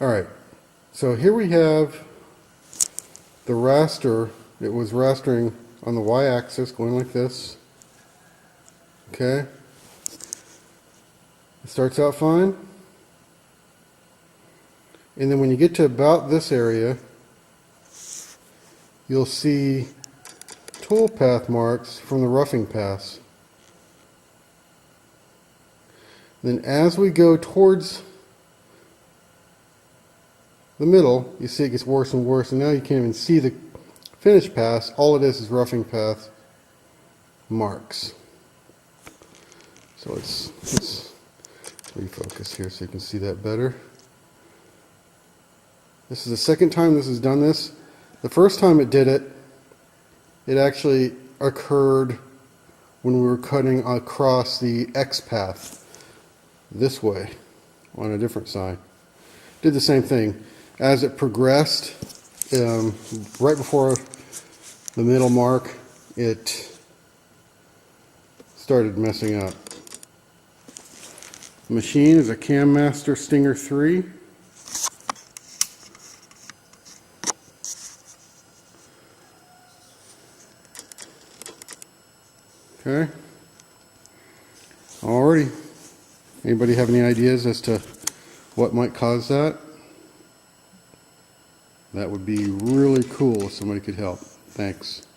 Alright, so here we have the raster. It was rastering on the y-axis, going like this. Okay. It starts out fine. And then when you get to about this area, you'll see toolpath marks from the roughing pass. Then as we go towards the middle, you see it gets worse and worse, and now you can't even see the finish pass. All it is roughing path marks. So let's refocus here so you can see that better. This is the second time this has done this. The first time it did it, it actually occurred when we were cutting across the X path this way on a different side. Did the same thing. As it progressed, right before the middle mark, it started messing up. The machine is a Camaster Stinger III. Okay. Alrighty. Anybody have any ideas as to what might cause that? That would be really cool if somebody could help. Thanks.